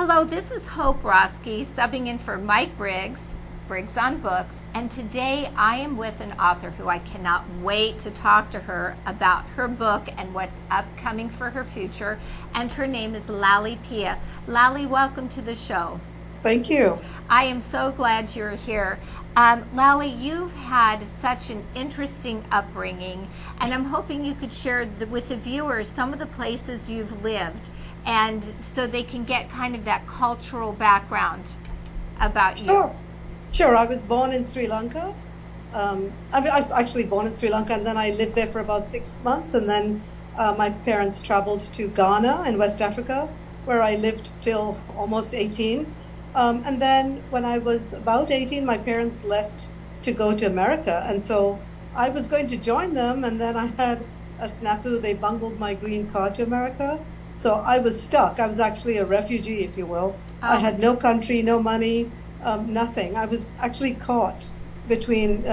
Hello, this is Hope Roski, subbing in for Mike Briggs, Briggs on Books, and today I am with an author who I cannot wait to talk to her about her book and what's upcoming for her future, and her name is Lally Pia. Lally, welcome to the show. Thank you. I am so glad you're here. Lally, you've had such an interesting upbringing, and I'm hoping you could share with the viewers some of the places you've lived, and so they can get kind of that cultural background about you. Sure. Sure. I was born in Sri Lanka. I was actually born in Sri Lanka, and then I lived there for about 6 months, and then my parents traveled to Ghana in West Africa, where I lived till almost 18. And then when I was about 18, my parents left to go to America. And so I was going to join them. And then I had a snafu. They bungled my green card to America. So I was stuck. I was actually a refugee, if you will. I Oh, had no country, no money, nothing. I was actually caught between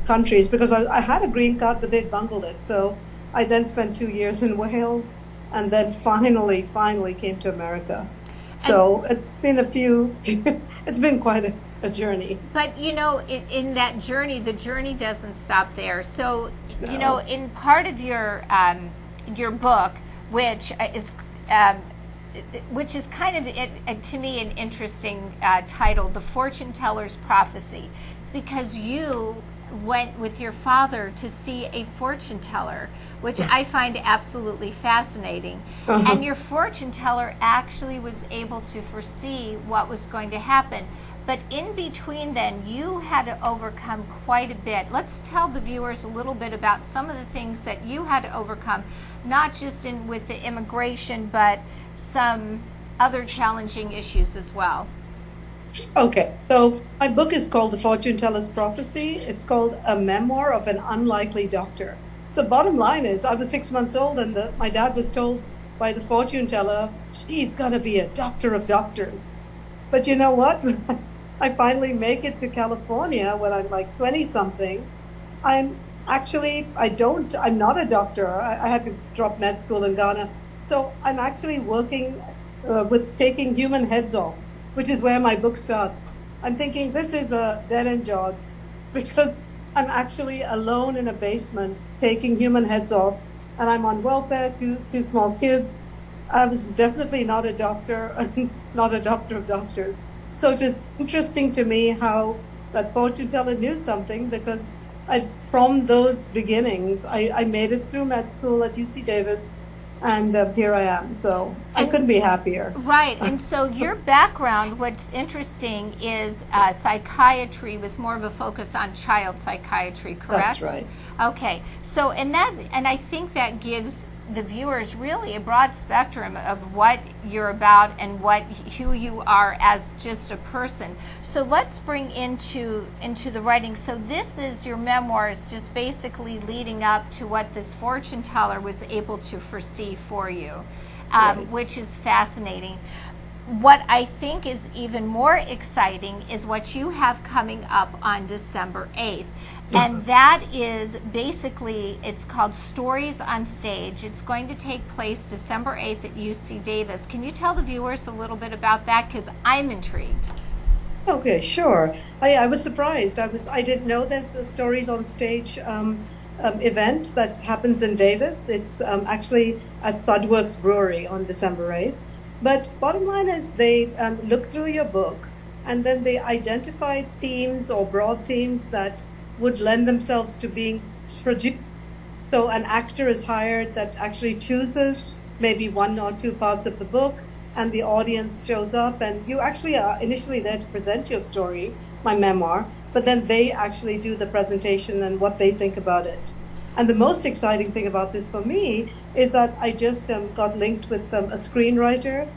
countries because I had a green card, but they'd bungled it. So I then spent 2 years in Wales and then finally came to America. and So it's been it's been quite a journey. but in that journey, the journey doesn't stop there. So, No. in part of your book, which is um, which is kind of to me an interesting title, The Fortune Teller's Prophecy. It's because you went with your father to see a fortune teller, which I find absolutely fascinating. Uh-huh. And your fortune teller actually was able to foresee what was going to happen. But in between then, you had to overcome quite a bit. Let's tell the viewers a little bit about some of the things that you had to overcome, not just with the immigration, but some other challenging issues as well. Okay, so my book is called The Fortune Teller's Prophecy. It's called A Memoir of an Unlikely Doctor. So bottom line is, I was 6 months old, and my dad was told by the fortune teller, she's gonna be a doctor of doctors. But you know what? I finally make it to California when I'm like 20 something. I'm not a doctor. I had to drop med school in Ghana. So I'm actually working with taking human heads off, which is where my book starts. I'm thinking this is a dead end job because I'm actually alone in a basement taking human heads off, and I'm on welfare, two small kids. I was definitely not a doctor, not a doctor of doctors. So it was interesting to me how that fortune teller knew something because from those beginnings, I made it through med school at UC Davis, and here I am. So I And couldn't be happier. right, and so your background, what's interesting is psychiatry with more of a focus on child psychiatry, That's correct? right. Okay, so and I think that gives the viewers really a broad spectrum of what you're about and who you are as just a person. So let's bring into the writing. So this is your memoirs, just basically leading up to what this fortune teller was able to foresee for you, Right. which is fascinating. What I think is even more exciting is what you have coming up on December 8th. And that is basically, it's called Stories on Stage. It's going to take place December 8th at UC Davis. Can you tell the viewers a little bit about that? Because I'm intrigued. Okay, sure. I was surprised. I didn't know there's a Stories on Stage event that happens in Davis. It's actually at Sudworks Brewery on December 8th. But bottom line is they look through your book and then they identify themes or broad themes that would lend themselves to being produced. So an actor is hired that actually chooses maybe one or two parts of the book, and the audience shows up, and you actually are initially there to present your story, my memoir, but then they actually do the presentation and what they think about it. And the most exciting thing about this for me is that I just got linked with a screenwriter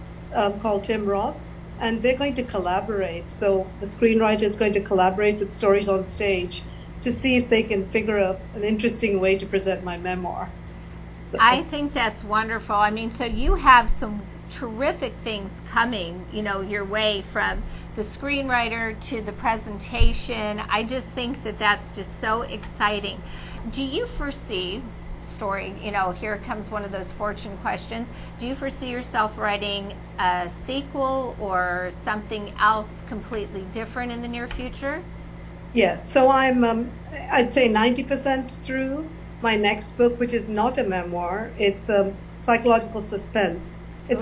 called Tim Roth, and they're going to collaborate. So the screenwriter is going to collaborate with Stories on Stage to see if they can figure out an interesting way to present my memoir. I So, think that's wonderful. I mean, so you have some terrific things coming, your way, from the screenwriter to the presentation. I just think that that's just so exciting. Do you foresee story, you know, here comes one of those fortune questions. Do you foresee yourself writing a sequel or something else completely different in the near future? Yes, so I'd say 90% through my next book, which is not a memoir. It's psychological suspense. Ooh.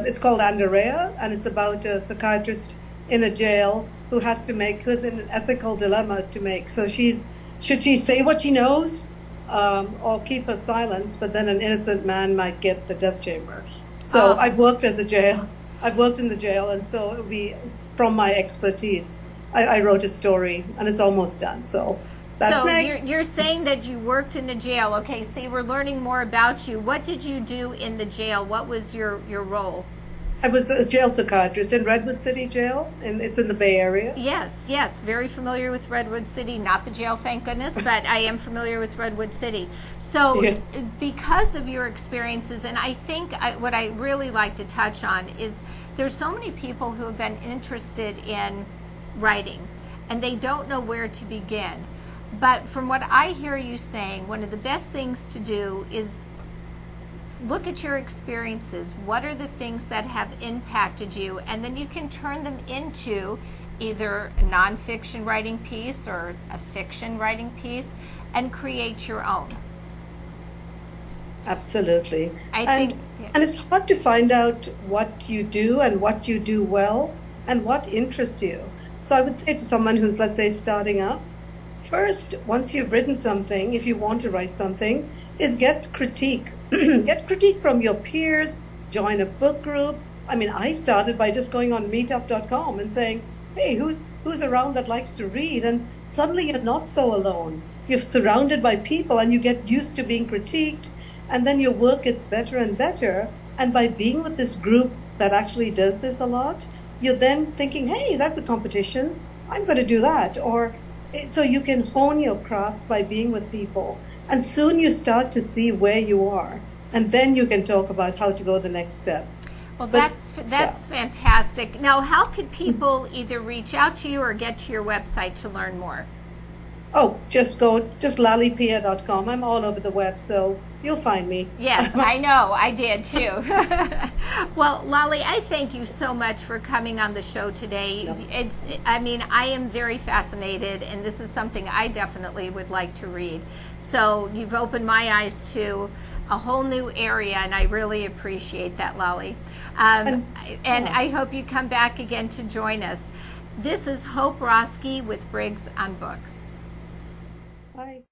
It's called Andrea, and it's about a psychiatrist in a jail who's in an ethical dilemma to make. So should she say what she knows, or keep her silence, but then an innocent man might get the death chamber. So Oh. I've worked in the jail, and so it's from my expertise. I wrote a story and it's almost done. So that's So next. you're saying that you worked in the jail. Okay, see, we're learning more about you. What did you do in the jail? What was your role? I was a jail psychiatrist in Redwood City Jail, and it's in the Bay Area. Yes, yes, very familiar with Redwood City. Not the jail, thank goodness, but I am familiar with Redwood City. So, Yeah. because of your experiences, and I think what I really like to touch on is there's so many people who have been interested in writing, and they don't know where to begin. But from what I hear you saying, one of the best things to do is look at your experiences. What are the things that have impacted you? And then you can turn them into either a nonfiction writing piece or a fiction writing piece and create your own. Absolutely. I And think, yeah. and it's hard to find out what you do and what you do well and what interests you. So I would say to someone who's, let's say, starting up, first, once you've written something, if you want to write something, is get critique. Get critique from your peers, join a book group. I mean, I started by just going on meetup.com and saying, hey, who's around that likes to read? And suddenly you're not so alone. You're surrounded by people and you get used to being critiqued, and then your work gets better and better. And by being with this group that actually does this a lot, you're then thinking, hey, that's a competition. I'm going to do that. Or so you can hone your craft by being with people. And soon you start to see where you are. And then you can talk about how to go the next step. Well, But that's fantastic. Now, how could people either reach out to you or get to your website to learn more? oh, just lallypia.com. I'm all over the web, so you'll find me. Yes, I know. I did too. Well, Lally, I thank you so much for coming on the show today. Yep. I mean, I am very fascinated, and this is something I definitely would like to read. So you've opened my eyes to a whole new area, and I really appreciate that, Lally. And I hope you come back again to join us. This is Hope Roski with Briggs on Books. Bye.